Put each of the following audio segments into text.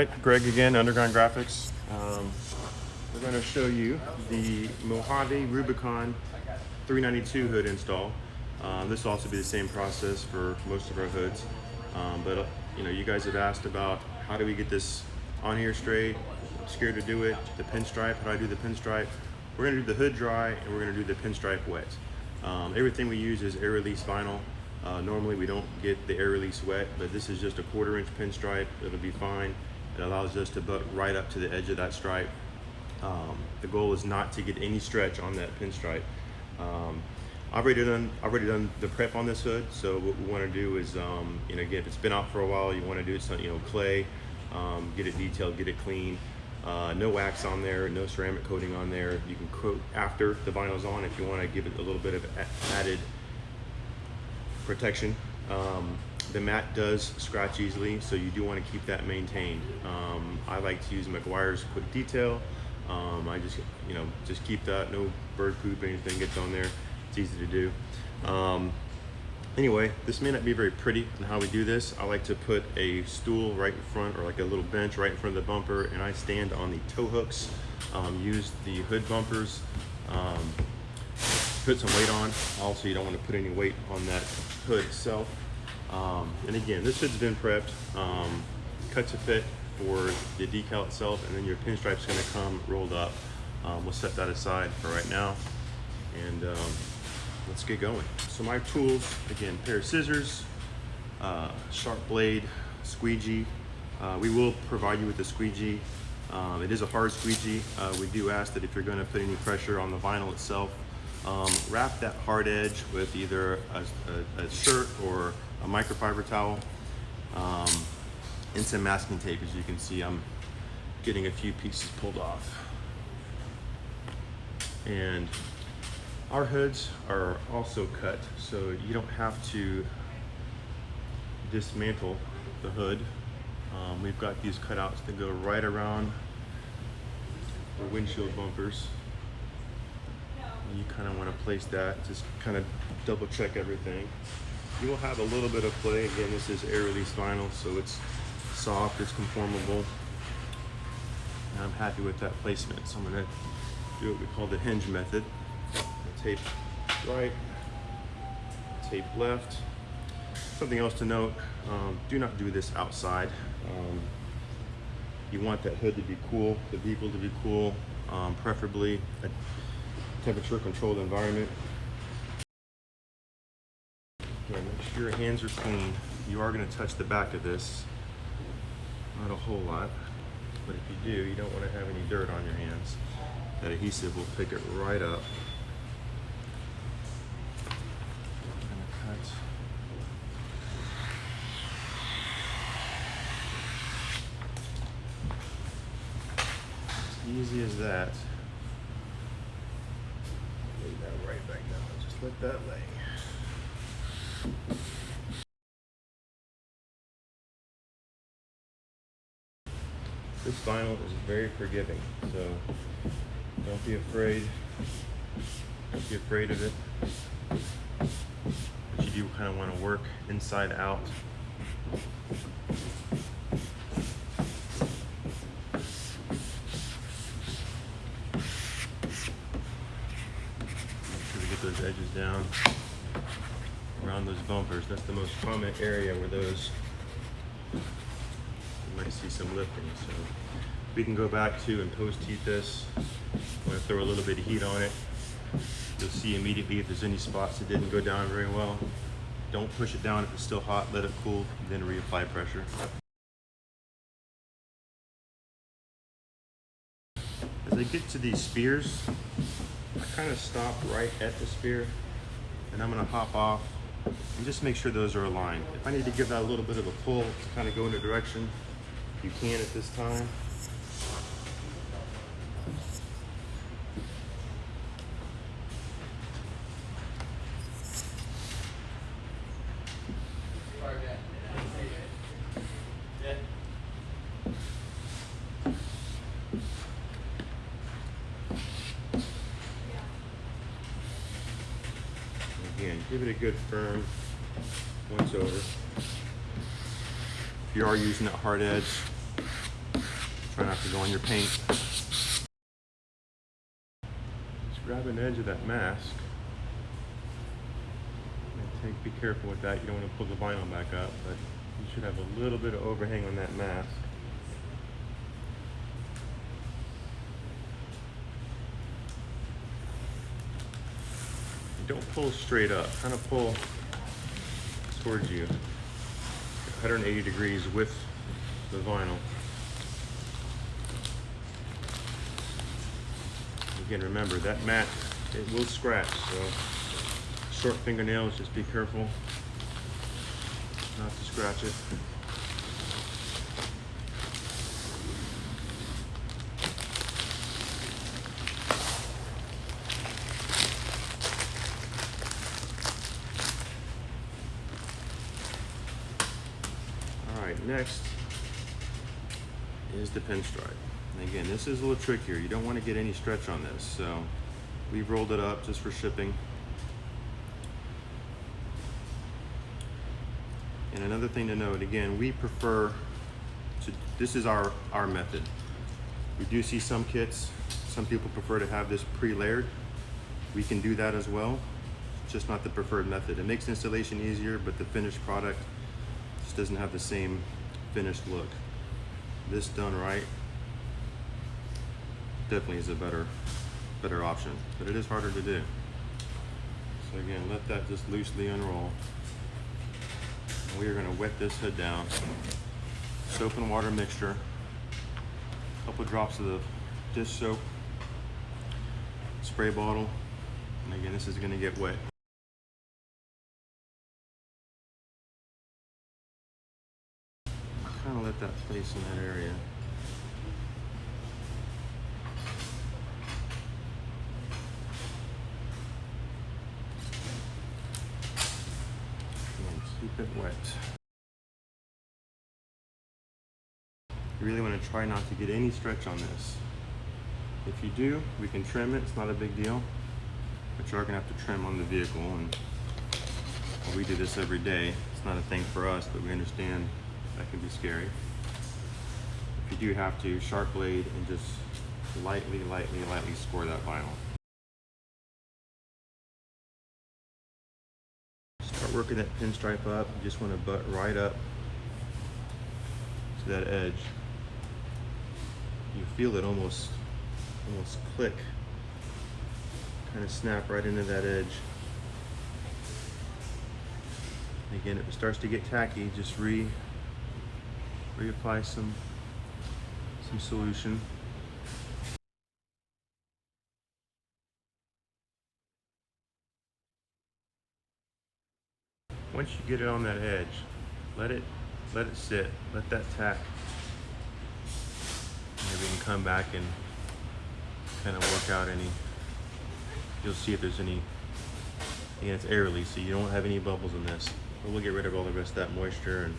Alright, Greg again, Underground Graphics. We're going to show you the Mojave Rubicon 392 hood install. This will also be the same process for most of our hoods. But you guys have asked about how do we get this on here straight. I'm scared to do it. The pinstripe, how do I do the pinstripe? We're going to do the hood dry and we're going to do the pinstripe wet. Everything we use is air release vinyl. Normally we don't get the air release wet, but this is just a 1/4 inch pinstripe. It'll be fine. It allows us to butt right up to the edge of that stripe. The goal is not to get any stretch on that pinstripe. I've already done the prep on this hood, so what we want to do is, again, if it's been out for a while, you want to do something, clay, get it detailed, get it clean. No wax on there, no ceramic coating on there. You can coat after the vinyl's on if you want to give it a little bit of added protection. The mat does scratch easily, so you do want to keep that maintained. I like to use McGuire's quick detail. I just keep that, no bird poop or anything gets on there. It's easy to do. Anyway, this may not be very pretty in how we do this. I like to put a stool right in front, or like a little bench right in front of the bumper, and I stand on the tow hooks, use the hood bumpers, put some weight on. Also, you don't want to put any weight on that hood itself. And again, this hood's been prepped, cut to fit for the decal itself, and then your pinstripe's going to come rolled up. We'll set that aside for right now, and let's get going. So my tools, again, pair of scissors, sharp blade, squeegee. We will provide you with a squeegee. It is a hard squeegee. We do ask that if you're going to put any pressure on the vinyl itself, wrap that hard edge with either a shirt or a microfiber towel, and some masking tape. As you can see, I'm getting a few pieces pulled off. And our hoods are also cut, so you don't have to dismantle the hood. We've got these cutouts that go right around the windshield bumpers. You kind of want to place that, just kind of double check everything. You will have a little bit of play. Again, this is air release vinyl, so it's soft, it's conformable. And I'm happy with that placement, so I'm going to do what we call the hinge method. Tape right, tape left. Something else to note, do not do this outside. You want that hood to be cool, the vehicle to be cool, preferably a temperature controlled environment. Again, make sure your hands are clean. You are going to touch the back of this, not a whole lot, but if you do, you don't want to have any dirt on your hands. That adhesive will pick it right up. Easy as that. Lay that right back down. Just let that lay. This vinyl is very forgiving, so don't be afraid. Don't be afraid of it. But you do kind of want to work inside out. Those edges down around those bumpers. That's the most common area where those, you might see some lifting. So we can go back to and post heat this. I'm going to throw a little bit of heat on it. You'll see immediately if there's any spots that didn't go down very well. Don't push it down if it's still hot, let it cool, then reapply pressure. As I get to these spears, I kind of stop right at the spear, and I'm going to hop off and just make sure those are aligned. If I need to give that a little bit of a pull to kind of go in a direction, you can at this time. Again, give it a good firm once over. If you are using that hard edge, Try not to go on your paint. Just grab an edge of that mask. Be careful with that. You don't want to pull the vinyl back up, but you should have a little bit of overhang on that mask. Don't pull straight up, kind of pull towards you 180 degrees with the vinyl. Again, remember that mat, it will scratch, so short fingernails, just be careful not to scratch it. All right, next is the pinstripe. And again, this is a little trickier. You don't want to get any stretch on this, so we've rolled it up just for shipping. And another thing to note, again, we prefer to, this is our method. We do see some kits, some people prefer to have this pre-layered. We can do that as well, it's just not the preferred method. It makes installation easier, but the finished product just doesn't have the same finished look. This done right definitely is a better option, but it is harder to do. So again, let that just loosely unroll. We are going to wet this hood down. Soap and water mixture. A couple drops of the dish soap. Spray bottle. And again, this is going to get wet. Kind of let that place in that area. Keep it wet. You really want to try not to get any stretch on this. If you do, we can trim it. It's not a big deal, but you are going to have to trim on the vehicle. And we do this every day. It's not a thing for us, but we understand that can be scary. If you do have to, sharp blade and just lightly score that vinyl. Start working that pinstripe up. You just want to butt right up to that edge. You feel it almost click, kind of snap right into that edge. And again, if it starts to get tacky, just reapply some solution. Once you get it on that edge, let it sit, let that tack. Maybe you can come back and kind of work out any, you'll see if there's any, again, it's airly, so you don't have any bubbles in this. But we'll get rid of all the rest of that moisture. And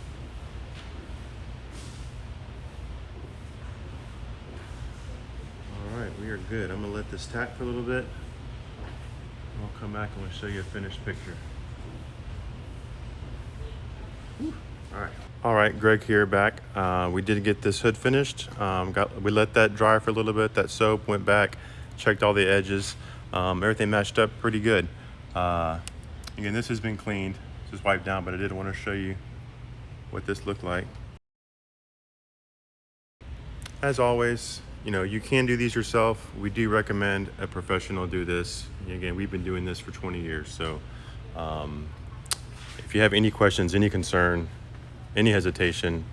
all right, we are good. I'm gonna let this tack for a little bit. I'll come back and we'll show you a finished picture. All right, Greg here back. We did get this hood finished. We let that dry for a little bit. That soap went back, checked all the edges. Everything matched up pretty good. Again, this has been cleaned, just wiped down, but I did want to show you what this looked like. As always, you can do these yourself. We do recommend a professional do this. Again, we've been doing this for 20 years. So if you have any questions, any concern, any hesitation,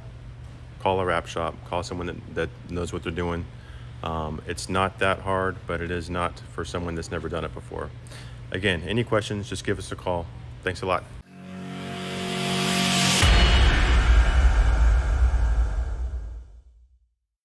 call a wrap shop, call someone that knows what they're doing. It's not that hard, but it is not for someone that's never done it before. Again, any questions, just give us a call. Thanks a lot.